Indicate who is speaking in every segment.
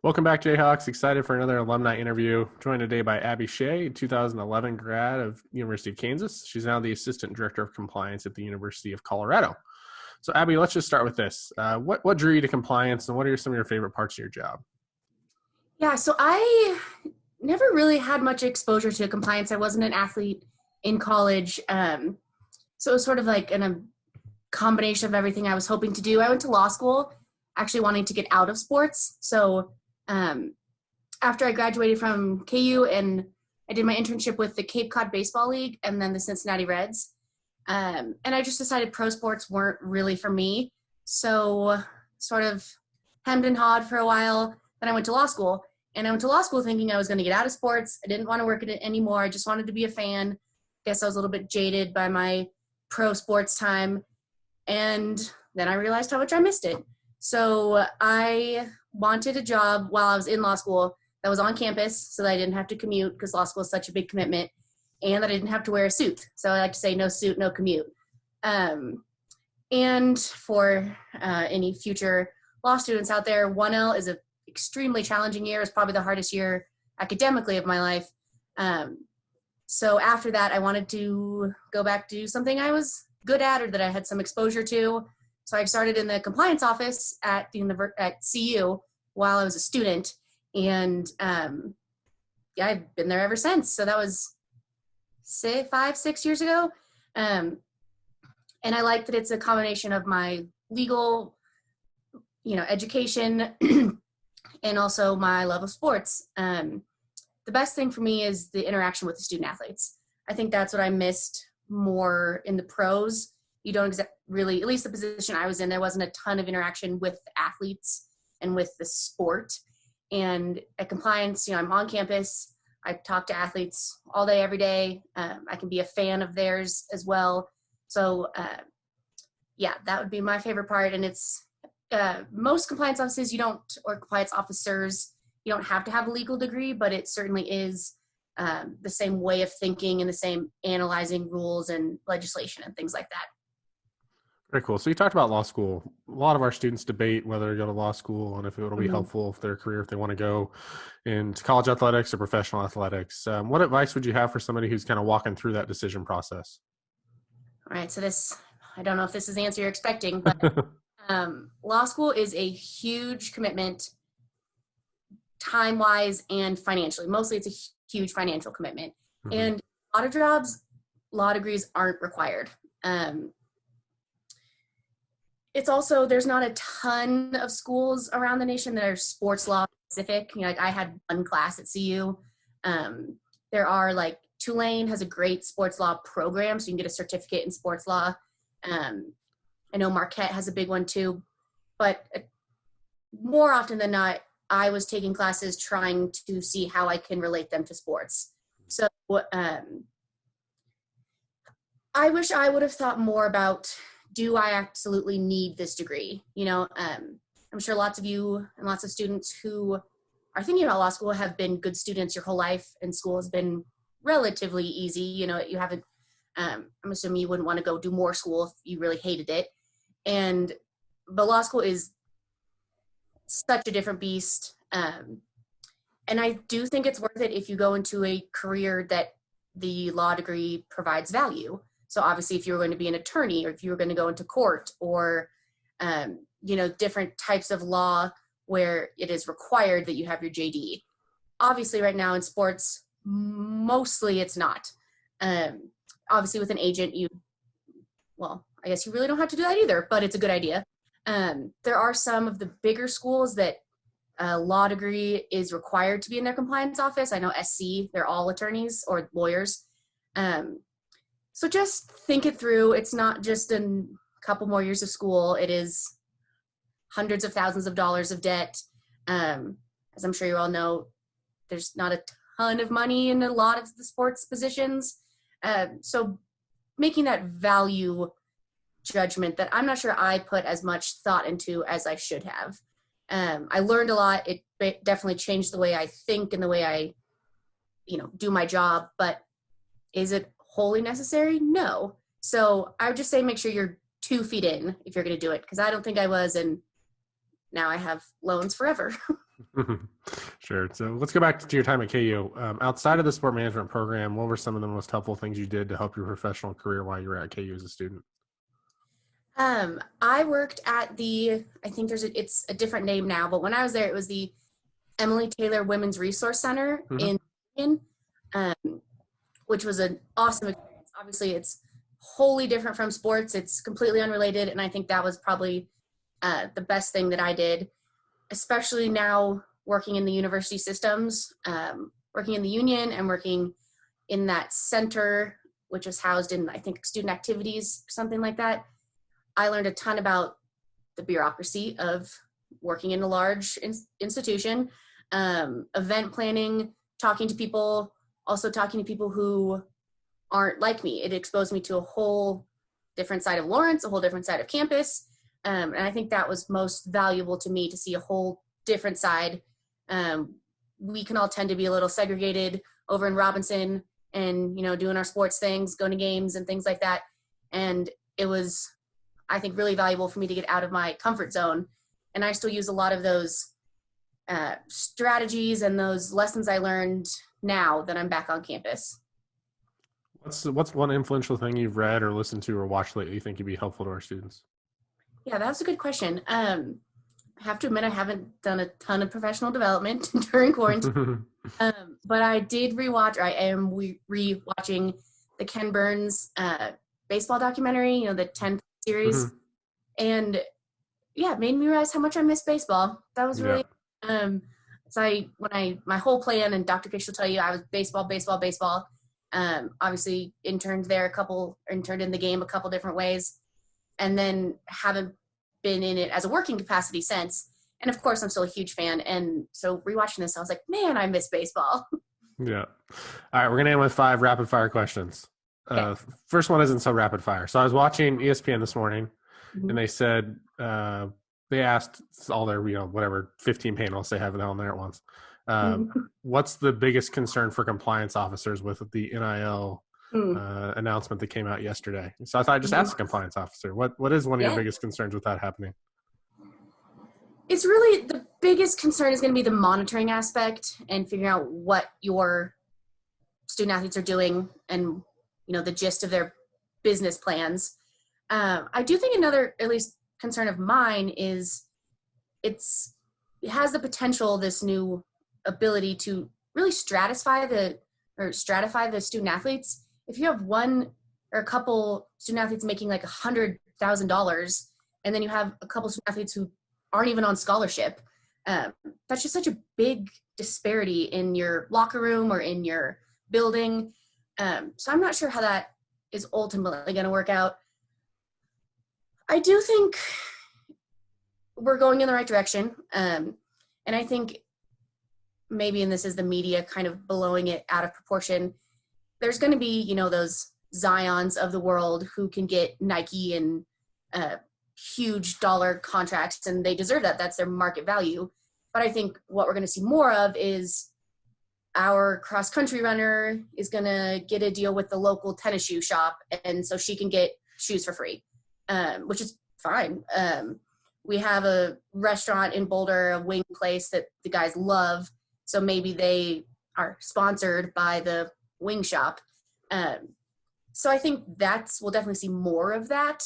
Speaker 1: Welcome back, Jayhawks. Excited for another alumni interview. Joined today by Abbey Shea, 2011 grad of University of Kansas. She's now the Assistant Director of Compliance at the University of Colorado. So, Abbey, let's just start with this. What drew you to compliance, and what are some of your favorite parts of your job?
Speaker 2: Yeah, so I never really had much exposure to compliance. I wasn't an athlete in college. So it was sort of like a combination of everything I was hoping to do. I went to law school actually wanting to get out of sports. So after I graduated from KU and I did my internship with the Cape Cod Baseball League and then the Cincinnati Reds. And I just decided pro sports weren't really for me. So sort of hemmed and hawed for a while. Then I went to law school, and I went to law school thinking I was going to get out of sports. I didn't want to work in it anymore. I just wanted to be a fan. Guess I was a little bit jaded by my pro sports time. And then I realized how much I missed it. So I wanted a job while I was in law school that was on campus so that I didn't have to commute because law school is such a big commitment, and that I didn't have to wear a suit. So I like to say no suit, no commute. And for any future law students out there, 1L is an extremely challenging year. It's probably the hardest year academically of my life. So after that, I wanted to go back to something I was good at or that I had some exposure to. So I started in the compliance office at CU while I was a student, and I've been there ever since. So that was 5-6 years ago, and I like that it's a combination of my legal, education, and also my love of sports. The best thing for me is the interaction with the student athletes. I think that's what I missed more in the pros. You don't really, at least the position I was in, there wasn't a ton of interaction with athletes and with the sport. And at compliance, I'm on campus. I talk to athletes all day, every day. I can be a fan of theirs as well. So, that would be my favorite part. And it's most compliance offices, or compliance officers, you don't have to have a legal degree, but it certainly is the same way of thinking and the same analyzing rules and legislation and things like that.
Speaker 1: Very cool. So you talked about law school. A lot of our students debate whether to go to law school and if it will be helpful for their career if they want to go into college athletics or professional athletics. What advice would you have for somebody who's kind of walking through that decision process?
Speaker 2: All right. So I don't know if this is the answer you're expecting, but law school is a huge commitment time-wise and financially. Mostly it's a huge financial commitment. Mm-hmm. And a lot of jobs, law degrees aren't required. It's also, there's not a ton of schools around the nation that are sports law specific. Like I had one class at CU. There are Tulane has a great sports law program, so you can get a certificate in sports law. I know Marquette has a big one too, but more often than not, I was taking classes trying to see how I can relate them to sports. So I wish I would have thought more about, do I absolutely need this degree? I'm sure lots of you and lots of students who are thinking about law school have been good students your whole life, and school has been relatively easy. You haven't, I'm assuming you wouldn't want to go do more school if you really hated it. But law school is such a different beast. And I do think it's worth it if you go into a career that the law degree provides value. So obviously if you were going to be an attorney, or if you were going to go into court, or, different types of law where it is required that you have your JD. Obviously right now in sports, mostly it's not. Obviously with an agent, I guess you really don't have to do that either, but it's a good idea. There are some of the bigger schools that a law degree is required to be in their compliance office. I know SC, they're all attorneys or lawyers. So just think it through. It's not just a couple more years of school. It is hundreds of thousands of dollars of debt. As I'm sure you all know, there's not a ton of money in a lot of the sports positions. So making that value judgment that I'm not sure I put as much thought into as I should have. I learned a lot. It definitely changed the way I think and the way I, do my job, but is it wholly necessary? No. So I would just say make sure you're 2 feet in if you're going to do it, because I don't think I was, and now I have loans forever.
Speaker 1: Sure. So let's go back to your time at KU. Outside of the sport management program, what were some of the most helpful things you did to help your professional career while you were at KU as a student?
Speaker 2: I worked at I think it's a different name now, but when I was there, it was the Emily Taylor Women's Resource Center in, um, which was an awesome experience. Obviously, it's wholly different from sports. It's completely unrelated, and I think that was probably the best thing that I did, especially now working in the university systems, working in the union and working in that center, which is housed in, I think, student activities, something like that. I learned a ton about the bureaucracy of working in a large institution, event planning, talking to people, also talking to people who aren't like me. It exposed me to a whole different side of Lawrence, a whole different side of campus. And I think that was most valuable to me, to see a whole different side. We can all tend to be a little segregated over in Robinson and, doing our sports things, going to games and things like that. And it was, I think, really valuable for me to get out of my comfort zone. And I still use a lot of those strategies and those lessons I learned now that I'm back on campus.
Speaker 1: What's one influential thing you've read or listened to or watched lately you think would be helpful to our students?
Speaker 2: Yeah, that's a good question. I have to admit, I haven't done a ton of professional development during quarantine, but I did rewatch, or I am rewatching the Ken Burns baseball documentary, the 10 series. And yeah, it made me realize how much I miss baseball. That was really, my whole plan, and Dr. Kish will tell you, I was baseball. Obviously interned in the game a couple different ways, and then haven't been in it as a working capacity since. And of course, I'm still a huge fan. And so rewatching this, I was like, man, I miss baseball.
Speaker 1: Yeah. All right. We're going to end with 5 rapid fire questions.
Speaker 2: Okay.
Speaker 1: First one isn't so rapid fire. So I was watching ESPN this morning, and they said, they asked all their, 15 panelists they have on there at once. What's the biggest concern for compliance officers with the NIL announcement that came out yesterday? So I thought I'd just ask a compliance officer, what is one of your biggest concerns with that happening?
Speaker 2: It's really, the biggest concern is going to be the monitoring aspect and figuring out what your student athletes are doing and, the gist of their business plans. I do think another, at least, concern of mine is it has the potential, this new ability to really stratify the student athletes. If you have one or a couple student athletes making like $100,000, and then you have a couple student athletes who aren't even on scholarship, that's just such a big disparity in your locker room or in your building. So I'm not sure how that is ultimately going to work out. I do think we're going in the right direction. And I think maybe, and this is the media kind of blowing it out of proportion, there's going to be, those Zions of the world who can get Nike and huge dollar contracts, and they deserve that. That's their market value. But I think what we're going to see more of is our cross-country runner is going to get a deal with the local tennis shoe shop, and so she can get shoes for free, which is fine. We have a restaurant in Boulder, a wing place that the guys love, so maybe they are sponsored by the wing shop. So I think we'll definitely see more of that.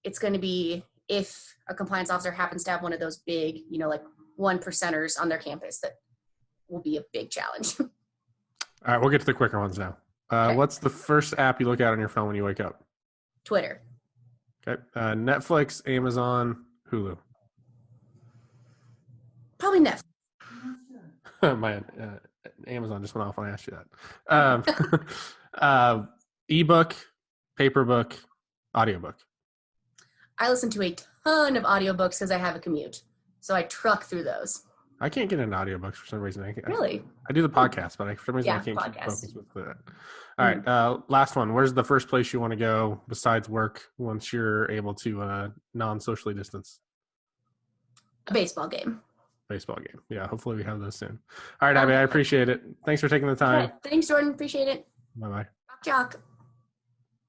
Speaker 2: It's going to be, if a compliance officer happens to have one of those big, like 1%ers on their campus, that will be a big challenge.
Speaker 1: All right, we'll get to the quicker ones now.
Speaker 2: Okay.
Speaker 1: What's the first app you look at on your phone when you wake up?
Speaker 2: Twitter.
Speaker 1: Okay. Netflix, Amazon, Hulu.
Speaker 2: Probably Netflix.
Speaker 1: My Amazon just went off when I asked you that. Ebook, paperbook, audiobook.
Speaker 2: I listen to a ton of audiobooks because I have a commute, so I truck through those.
Speaker 1: I can't get into audiobooks for some reason.
Speaker 2: Really?
Speaker 1: I do the podcast, but for some reason I can't keep focused with that. All right, last one. Where's the first place you want to go besides work once you're able to non-socially distance?
Speaker 2: A baseball game.
Speaker 1: Baseball game. Yeah, hopefully we have those soon. All right, Abby, I appreciate it. Thanks for taking the time.
Speaker 2: Yeah, thanks, Jordan. Appreciate it.
Speaker 1: Bye-bye.
Speaker 2: Rock chalk.